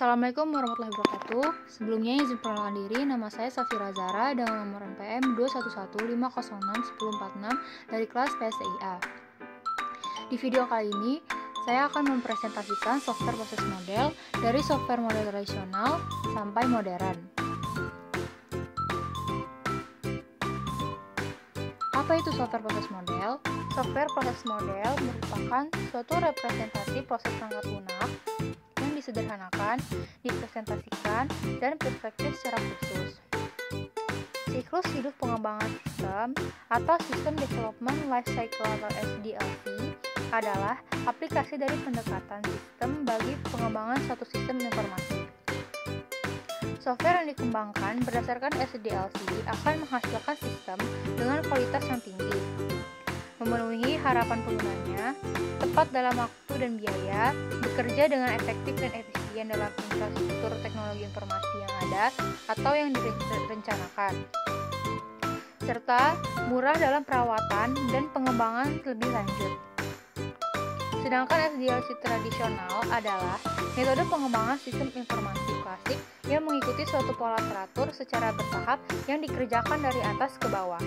Assalamualaikum warahmatullahi wabarakatuh. Sebelumnya izin perkenalkan diri, nama saya Safira Zara dengan nomor NPM 211506146 dari kelas PSIA. Di video kali ini, saya akan mempresentasikan software proses model dari software model tradisional sampai modern. Apa itu software proses model? Software proses model merupakan suatu representasi proses perangkat lunak yang disederhanakan, dipresentasikan, dan perspektif secara khusus. Siklus hidup pengembangan sistem atau System Development Life Cycle atau SDLC adalah aplikasi dari pendekatan sistem bagi pengembangan suatu sistem informasi. Software yang dikembangkan berdasarkan SDLC akan menghasilkan sistem dengan kualitas yang tinggi, memenuhi harapan penggunanya, tepat dalam waktu dan biaya, bekerja dengan efektif dan efisien dalam infrastruktur teknologi informasi yang ada atau yang direncanakan, serta murah dalam perawatan dan pengembangan lebih lanjut. Sedangkan SDLC tradisional adalah metode pengembangan sistem informasi klasik yang mengikuti suatu pola teratur secara bertahap yang dikerjakan dari atas ke bawah.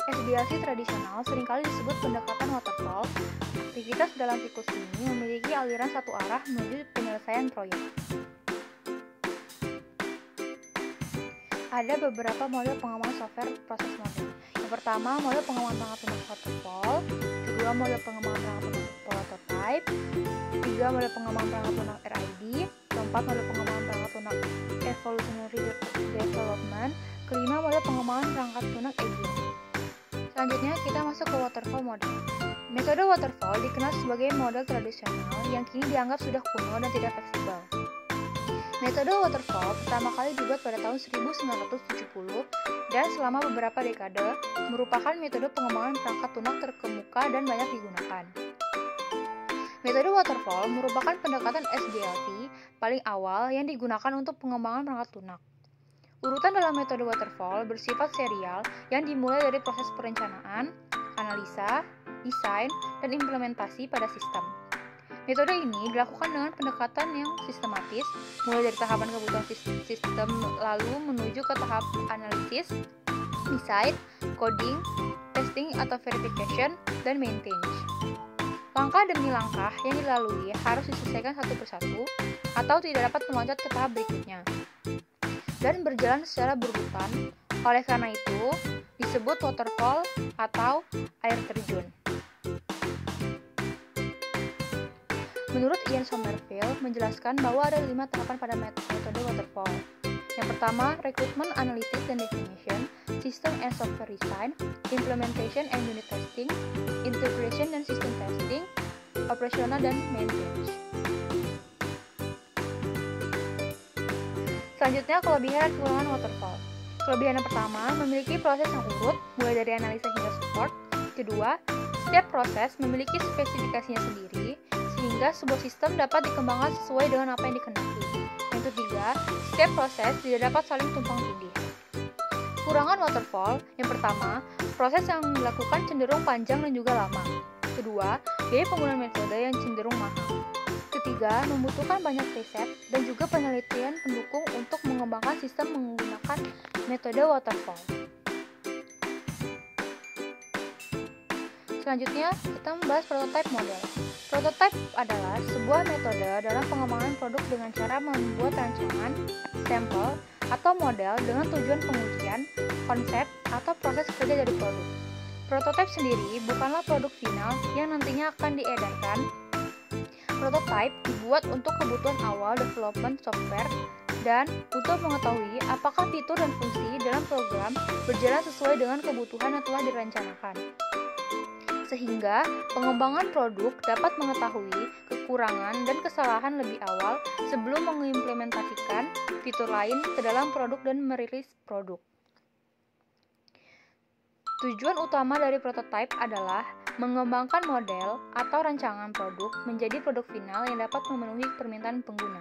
SDLC tradisional seringkali disebut pendekatan waterfall. Aktivitas dalam siklus ini memiliki aliran satu arah menuju penyelesaian proyek. Ada beberapa model pengembangan software proses model. Yang pertama, model pengembangan perangkat lunak waterfall. Kedua, model pengembangan perangkat lunak prototype. Tiga, model pengembangan perangkat lunak RID. Keempat, model pengembangan perangkat lunak evolutionary development. Kelima, model pengembangan perangkat lunak agile. Selanjutnya, kita masuk ke waterfall model. Metode waterfall dikenal sebagai model tradisional yang kini dianggap sudah kuno dan tidak fleksibel. Metode waterfall pertama kali dibuat pada tahun 1970 dan selama beberapa dekade merupakan metode pengembangan perangkat lunak terkemuka dan banyak digunakan. Metode waterfall merupakan pendekatan SDLC paling awal yang digunakan untuk pengembangan perangkat lunak. Urutan dalam metode waterfall bersifat serial yang dimulai dari proses perencanaan, analisa, desain, dan implementasi pada sistem. Metode ini dilakukan dengan pendekatan yang sistematis, mulai dari tahapan kebutuhan sistem lalu menuju ke tahap analisis, desain, coding, testing atau verification, dan maintenance. Langkah demi langkah yang dilalui harus diselesaikan satu persatu atau tidak dapat meloncat ke tahap berikutnya dan berjalan secara berurutan. Oleh karena itu, disebut waterfall atau air terjun. Menurut Ian Sommerville menjelaskan bahwa ada 5 tahapan pada metode waterfall. Yang pertama, recruitment, analysis, and definition, system and software design, implementation and unit testing, integration dan system testing, operational dan maintenance. Selanjutnya, kelebihan dan kekurangan waterfall. Kelebihan yang pertama, memiliki proses yang urut, mulai dari analisa hingga support. Kedua, setiap proses memiliki spesifikasinya sendiri, sehingga sebuah sistem dapat dikembangkan sesuai dengan apa yang dikehendaki. Yang ketiga, setiap proses tidak dapat saling tumpang tindih. Kekurangan waterfall, yang pertama, proses yang dilakukan cenderung panjang dan juga lama. Kedua, biaya penggunaan metode yang cenderung mahal. Ketiga, membutuhkan banyak riset dan juga penelitian pendukung untuk mengembangkan sistem menggunakan metode waterfall. Selanjutnya, kita membahas prototype model. Prototype adalah sebuah metode dalam pengembangan produk dengan cara membuat rancangan, sampel, atau model dengan tujuan pengujian, konsep, atau proses kerja dari produk. Prototype sendiri bukanlah produk final yang nantinya akan diedarkan. Prototype dibuat untuk kebutuhan awal development software dan untuk mengetahui apakah fitur dan fungsi dalam program berjalan sesuai dengan kebutuhan yang telah direncanakan. Sehingga pengembangan produk dapat mengetahui kekurangan dan kesalahan lebih awal sebelum mengimplementasikan fitur lain ke dalam produk dan merilis produk. Tujuan utama dari prototype adalah mengembangkan model atau rancangan produk menjadi produk final yang dapat memenuhi permintaan pengguna.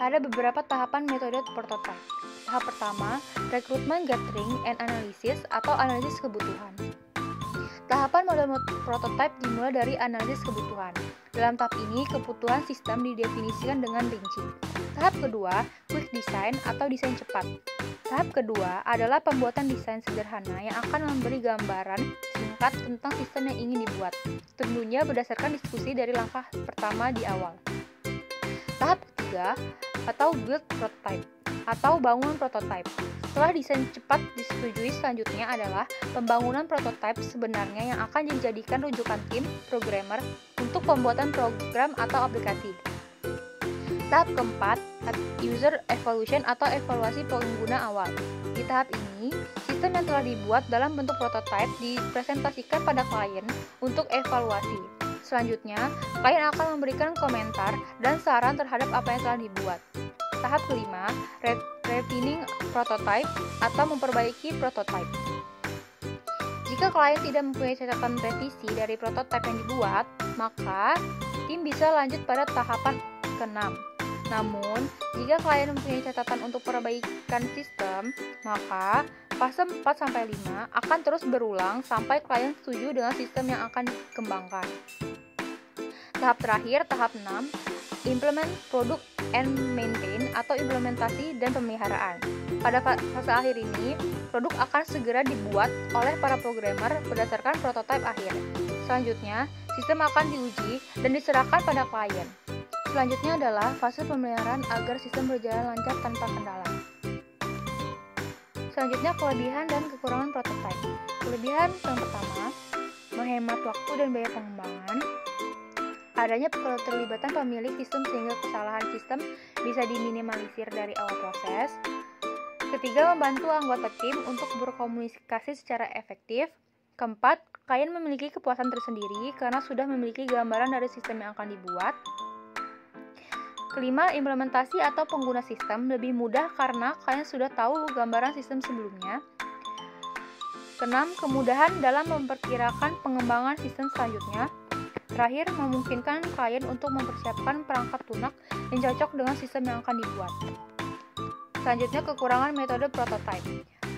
Ada beberapa tahapan metode prototype. Tahap pertama, recruitment, gathering, and analysis atau analisis kebutuhan. Tahapan model prototype dimulai dari analisis kebutuhan. Dalam tahap ini, kebutuhan sistem didefinisikan dengan rinci. Tahap kedua, quick design atau desain cepat. Tahap kedua adalah pembuatan desain sederhana yang akan memberi gambaran singkat tentang sistem yang ingin dibuat, tentunya berdasarkan diskusi dari langkah pertama di awal. Tahap ketiga, atau build prototype, atau bangun prototype. Setelah desain cepat disetujui, selanjutnya adalah pembangunan prototipe sebenarnya yang akan dijadikan rujukan tim programmer untuk pembuatan program atau aplikasi. Tahap keempat, user evaluation atau evaluasi pengguna awal. Di tahap ini, sistem yang telah dibuat dalam bentuk prototipe dipresentasikan pada klien untuk evaluasi. Selanjutnya, klien akan memberikan komentar dan saran terhadap apa yang telah dibuat. Tahap kelima, refining prototype atau memperbaiki prototype. Jika klien tidak mempunyai catatan revisi dari prototipe yang dibuat, maka tim bisa lanjut pada tahapan ke-6. Namun, jika klien mempunyai catatan untuk perbaikan sistem, maka fase 4-5 akan terus berulang sampai klien setuju dengan sistem yang akan dikembangkan. Tahap terakhir, tahap 6, implement product and maintain atau implementasi dan pemeliharaan. Pada fase akhir ini, produk akan segera dibuat oleh para programmer berdasarkan prototipe akhir. Selanjutnya, sistem akan diuji dan diserahkan pada klien. Selanjutnya adalah fase pemeliharaan agar sistem berjalan lancar tanpa kendala. Selanjutnya, kelebihan dan kekurangan prototipe. Kelebihan yang pertama, menghemat waktu dan biaya pengembangan. Adanya keterlibatan pemilik sistem sehingga kesalahan sistem bisa diminimalisir dari awal proses. Ketiga, membantu anggota tim untuk berkomunikasi secara efektif. Keempat, klien memiliki kepuasan tersendiri karena sudah memiliki gambaran dari sistem yang akan dibuat. Kelima, implementasi atau pengguna sistem lebih mudah karena klien sudah tahu gambaran sistem sebelumnya. Keenam, kemudahan dalam memperkirakan pengembangan sistem selanjutnya. Terakhir, memungkinkan klien untuk mempersiapkan perangkat lunak yang cocok dengan sistem yang akan dibuat. Selanjutnya, kekurangan metode prototype.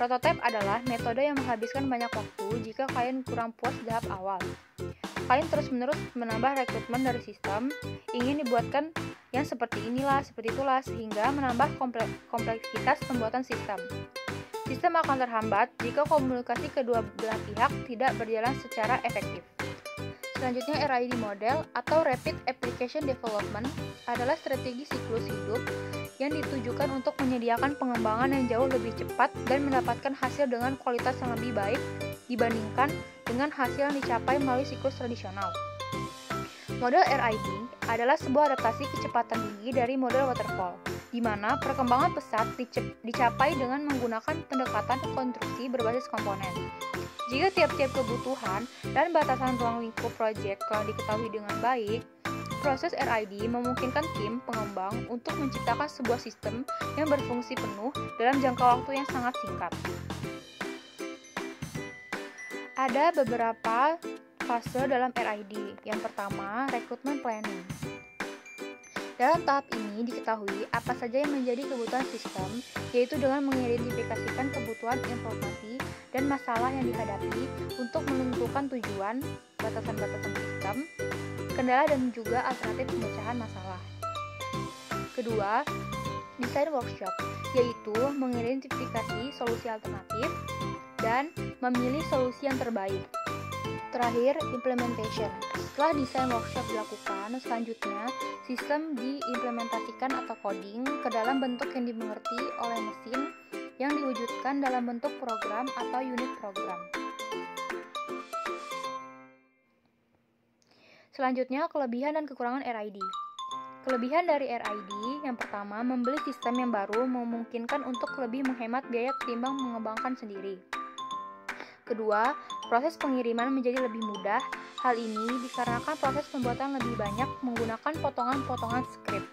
Prototype adalah metode yang menghabiskan banyak waktu jika klien kurang puas di tahap awal. Klien terus-menerus menambah rekrutmen dari sistem, ingin dibuatkan yang seperti inilah, seperti itulah, sehingga menambah kompleksitas pembuatan sistem. Sistem akan terhambat jika komunikasi kedua belah pihak tidak berjalan secara efektif. Selanjutnya, RID model atau Rapid Application Development adalah strategi siklus hidup yang ditujukan untuk menyediakan pengembangan yang jauh lebih cepat dan mendapatkan hasil dengan kualitas yang lebih baik dibandingkan dengan hasil yang dicapai melalui siklus tradisional. Model RID adalah sebuah adaptasi kecepatan tinggi dari model waterfall, di mana perkembangan pesat dicapai dengan menggunakan pendekatan konstruksi berbasis komponen. Jika tiap-tiap kebutuhan dan batasan ruang lingkup proyek telah diketahui dengan baik, proses RID memungkinkan tim pengembang untuk menciptakan sebuah sistem yang berfungsi penuh dalam jangka waktu yang sangat singkat. Ada beberapa fase dalam RID. Yang pertama, recruitment planning. Dalam tahap ini diketahui apa saja yang menjadi kebutuhan sistem, yaitu dengan mengidentifikasikan kebutuhan informasi dan masalah yang dihadapi untuk menentukan tujuan, batasan-batasan sistem, kendala dan juga alternatif pemecahan masalah. Kedua, design workshop, yaitu mengidentifikasi solusi alternatif dan memilih solusi yang terbaik. Terakhir, implementation. Setelah desain workshop dilakukan, selanjutnya sistem diimplementasikan atau coding ke dalam bentuk yang dimengerti oleh mesin yang diwujudkan dalam bentuk program atau unit program. Selanjutnya, kelebihan dan kekurangan RID. Kelebihan dari RID, yang pertama, membeli sistem yang baru memungkinkan untuk lebih menghemat biaya ketimbang mengembangkan sendiri. Kedua, proses pengiriman menjadi lebih mudah. Hal ini dikarenakan proses pembuatan lebih banyak menggunakan potongan-potongan script.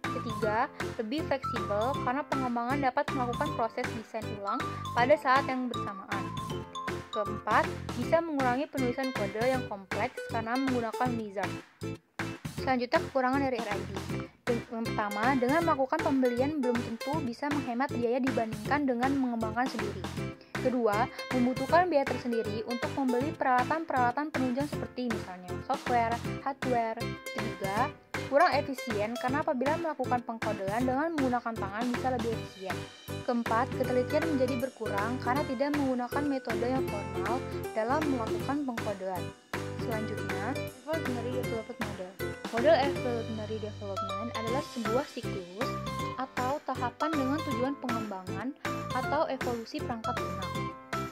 Ketiga, lebih fleksibel karena pengembangan dapat melakukan proses desain ulang pada saat yang bersamaan. Keempat, bisa mengurangi penulisan kode yang kompleks karena menggunakan wizard. Selanjutnya, kekurangan dari RID. Yang pertama, dengan melakukan pembelian belum tentu bisa menghemat biaya dibandingkan dengan mengembangkan sendiri. Kedua, membutuhkan biaya tersendiri untuk membeli peralatan-peralatan penunjang seperti misalnya software, hardware. Ketiga, kurang efisien karena apabila melakukan pengkodean dengan menggunakan tangan bisa lebih efisien. Keempat, ketelitian menjadi berkurang karena tidak menggunakan metode yang formal dalam melakukan pengkodean. Selanjutnya, evolutionary development model. Model evolutionary development adalah sebuah siklus atau tahapan dengan tujuan pengembangan atau evolusi perangkat lunak,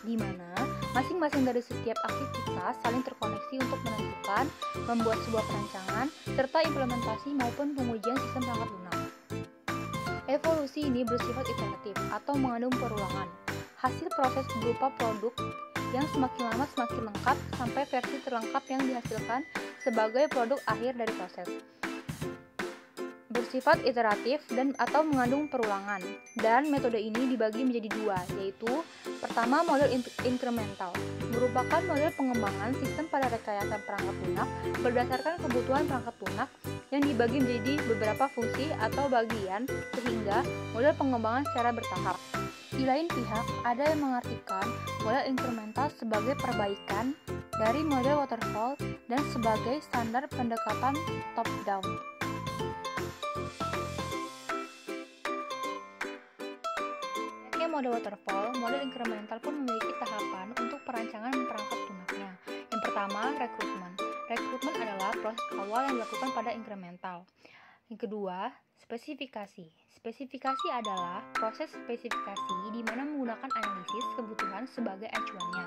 di mana masing-masing dari setiap aktivitas saling terkoneksi untuk menentukan, membuat sebuah perancangan, serta implementasi maupun pengujian sistem perangkat lunak. Evolusi ini bersifat iteratif atau mengandung perulangan. Hasil proses berupa produk yang semakin lama semakin lengkap sampai versi terlengkap yang dihasilkan sebagai produk akhir dari proses. Bersifat iteratif dan atau mengandung perulangan, dan metode ini dibagi menjadi dua, yaitu pertama model incremental, merupakan model pengembangan sistem pada rekayasa perangkat lunak berdasarkan kebutuhan perangkat lunak yang dibagi menjadi beberapa fungsi atau bagian sehingga model pengembangan secara bertahap. Di lain pihak, ada yang mengartikan model incremental sebagai perbaikan dari model waterfall dan sebagai standar pendekatan top-down. Model waterfall, model incremental pun memiliki tahapan untuk perancangan perangkat lunaknya. Yang pertama, rekrutmen. Rekrutmen adalah proses awal yang dilakukan pada incremental. Yang kedua, spesifikasi. Spesifikasi adalah proses spesifikasi di mana menggunakan analisis kebutuhan sebagai acuannya.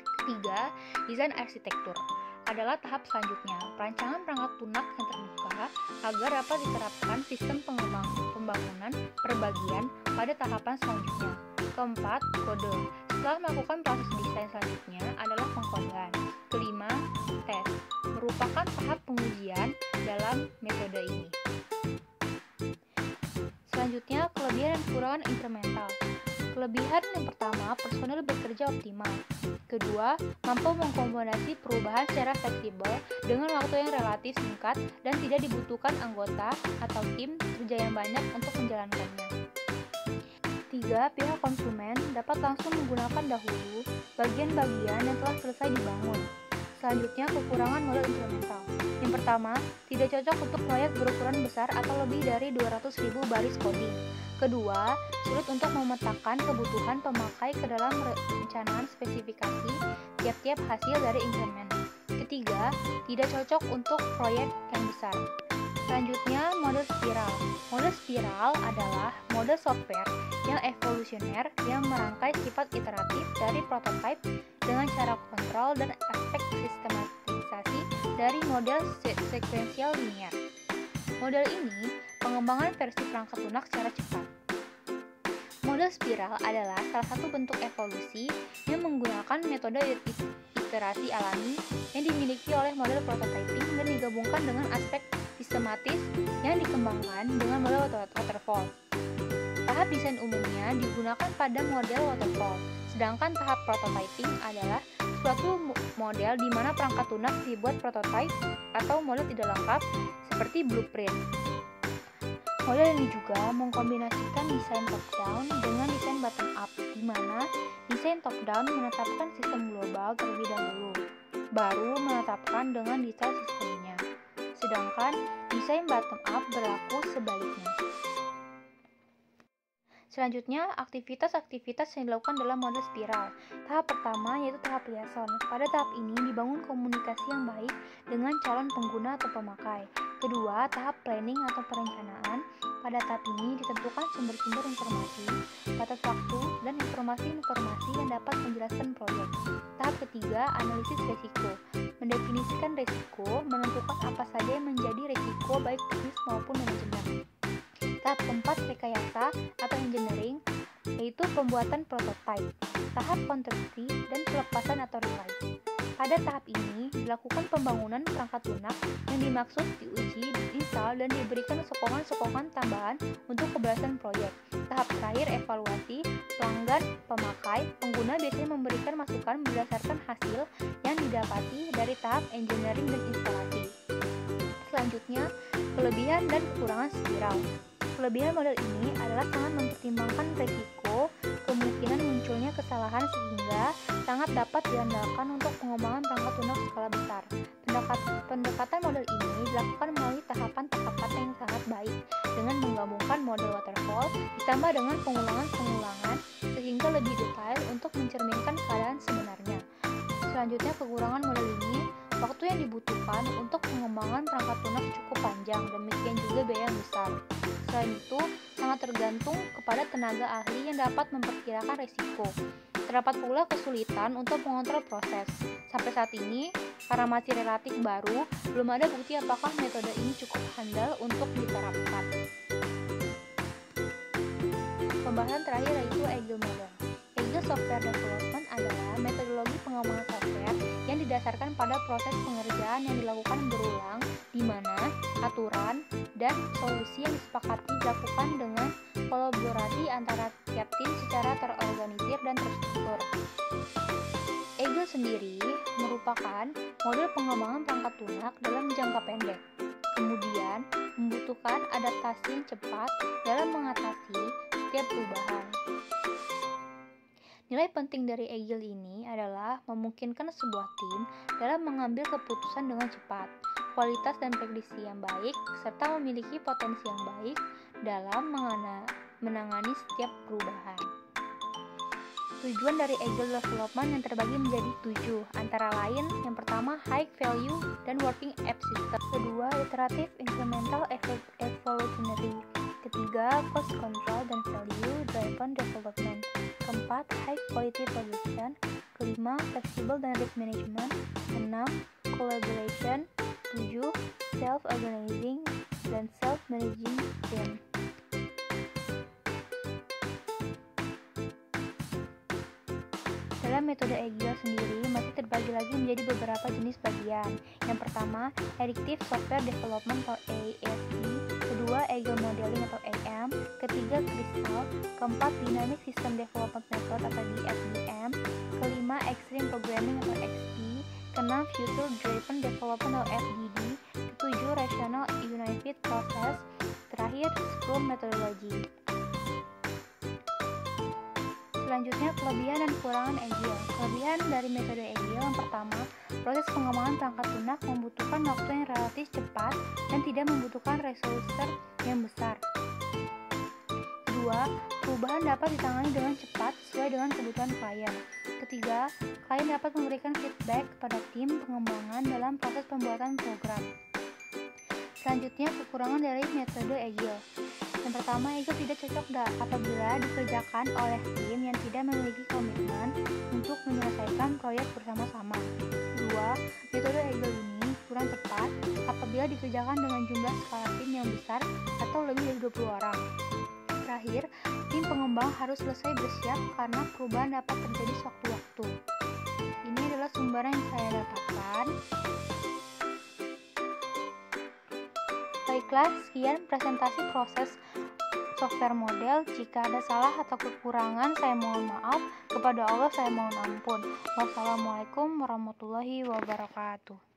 Ketiga, desain arsitektur adalah tahap selanjutnya, perancangan perangkat lunak yang terbuka agar dapat diterapkan sistem pembangunan perbagian pada tahapan selanjutnya. Keempat, kode. Setelah melakukan proses desain selanjutnya adalah pengkodean. Kelima, tes, merupakan tahap pengujian dalam metode ini. Selanjutnya, kelebihan dan kekurangan incremental. Kelebihan yang pertama, personel bekerja optimal. Kedua, mampu mengkombinasi perubahan secara fleksibel dengan waktu yang relatif singkat dan tidak dibutuhkan anggota atau tim kerja yang banyak untuk menjalankannya. Tiga, pihak konsumen dapat langsung menggunakan dahulu bagian-bagian yang telah selesai dibangun. Selanjutnya, kekurangan model incremental. Yang pertama, tidak cocok untuk proyek berukuran besar atau lebih dari 200.000 baris coding. Kedua, sulit untuk memetakan kebutuhan pemakai ke dalam perencanaan spesifikasi tiap-tiap hasil dari increment. Ketiga, tidak cocok untuk proyek yang besar. Selanjutnya, model spiral. Model spiral adalah model software yang evolusioner yang merangkai sifat iteratif dari prototipe dengan cara kontrol dan aspek sistematisasi dari model sekuensial linear. Model ini pengembangan versi perangkat lunak secara cepat. Model spiral adalah salah satu bentuk evolusi yang menggunakan metode iterasi alami yang dimiliki oleh model prototyping dan digabungkan dengan aspek sistematis yang dikembangkan dengan model waterfall. Tahap desain umumnya digunakan pada model waterfall, sedangkan tahap prototyping adalah suatu model di mana perangkat lunak dibuat prototype atau model tidak lengkap seperti blueprint. Model ini juga mengkombinasikan desain top-down dengan desain bottom-up, di mana desain top-down menetapkan sistem global terlebih dahulu, baru menetapkan dengan detail sistemnya, sedangkan desain bottom-up berlaku sebaliknya. Selanjutnya, aktivitas-aktivitas yang dilakukan dalam model spiral. Tahap pertama yaitu tahap liaison. Pada tahap ini dibangun komunikasi yang baik dengan calon pengguna atau pemakai. Kedua, tahap planning atau perencanaan. Pada tahap ini ditentukan sumber-sumber informasi, batas waktu, dan informasi-informasi yang dapat menjelaskan proyek. Tahap ketiga, analisis resiko. Mendefinisikan resiko, menentukan apa saja yang menjadi resiko baik teknis maupun manajemen. Tahap keempat, rekayasa atau engineering, yaitu pembuatan prototipe. Tahap konstruksi dan pelepasan atau release. Pada tahap ini dilakukan pembangunan perangkat lunak yang dimaksud diuji, diinstal, dan diberikan sokongan-sokongan tambahan untuk keberhasilan proyek. Tahap terakhir, evaluasi. Pelanggan, pemakai, pengguna biasanya memberikan masukan berdasarkan hasil yang didapati dari tahap engineering dan instalasi. Selanjutnya, kelebihan dan kekurangan spiral. Kelebihan model ini adalah sangat mempertimbangkan risiko, kemungkinan munculnya kesalahan kesalahan sehingga sangat dapat diandalkan untuk pengembangan perangkat lunak skala besar. Pendekatan model ini dilakukan melalui tahapan-tahapan yang sangat baik dengan menggabungkan model waterfall ditambah dengan pengulangan-pengulangan sehingga lebih detail untuk mencerminkan keadaan sebenarnya. Selanjutnya, kekurangan model ini, waktu yang dibutuhkan untuk pengembangan perangkat lunak cukup panjang, demikian juga biaya yang besar. Selain itu, sangat tergantung kepada tenaga ahli yang dapat memperkirakan risiko. Terdapat pula kesulitan untuk mengontrol proses. Sampai saat ini, karena masih relatif baru, belum ada bukti apakah metode ini cukup handal untuk diterapkan. Pembahasan terakhir yaitu Agile Model. Agile Software Development adalah metodologi pengembangan software yang didasarkan pada proses pengerjaan yang dilakukan berulang, di mana aturan dan solusi yang disepakati dilakukan dengan kolaborasi antara tiap tim secara terorganisir dan terstruktur. Agile sendiri merupakan model pengembangan perangkat lunak dalam jangka pendek, kemudian membutuhkan adaptasi yang cepat dalam mengatasi setiap perubahan. Nilai penting dari Agile ini adalah memungkinkan sebuah tim dalam mengambil keputusan dengan cepat, kualitas dan prediksi yang baik, serta memiliki potensi yang baik dalam menangani setiap perubahan. Tujuan dari Agile Development yang terbagi menjadi 7, antara lain yang pertama high value dan working app system, kedua iterative incremental evolutionary, ketiga cost control dan value driven development, keempat high quality production, kelima flexible dan risk management, 6 collaboration, 7 self organizing dan self managing team. Dalam metode Agile sendiri masih terbagi lagi menjadi beberapa jenis bagian. Yang pertama, Adaptive Software Development atau ASD, kedua Agile Modeling atau AM, ketiga Crystal, keempat Dynamic System Development Method atau DSDM, kelima Extreme Programming atau XP, keenam Future Driven Development atau FDD, ketujuh Rational Unified Process, terakhir Scrum Methodology. Selanjutnya, kelebihan dan kekurangan Agile. Kelebihan dari metode Agile yang pertama, proses pengembangan perangkat lunak membutuhkan waktu yang relatif cepat dan tidak membutuhkan resource yang besar. Kedua, perubahan dapat ditangani dengan cepat sesuai dengan kebutuhan klien. Ketiga, klien dapat memberikan feedback kepada tim pengembangan dalam proses pembuatan program. Selanjutnya, kekurangan dari metode Agile. Yang pertama, Agile tidak cocok apabila dikerjakan oleh tim yang tidak memiliki komitmen untuk menyelesaikan proyek bersama-sama. Kedua, metode Agile ini kurang tepat apabila dikerjakan dengan jumlah skala tim yang besar atau lebih dari 20 orang. Terakhir, tim pengembang harus selesai bersiap karena perubahan dapat terjadi sewaktu-waktu. Ini adalah sumber yang saya dapatkan. Baiklah, sekian presentasi proses software model. Jika ada salah atau kekurangan, saya mohon maaf. Kepada Allah saya mohon ampun. Wassalamualaikum warahmatullahi wabarakatuh.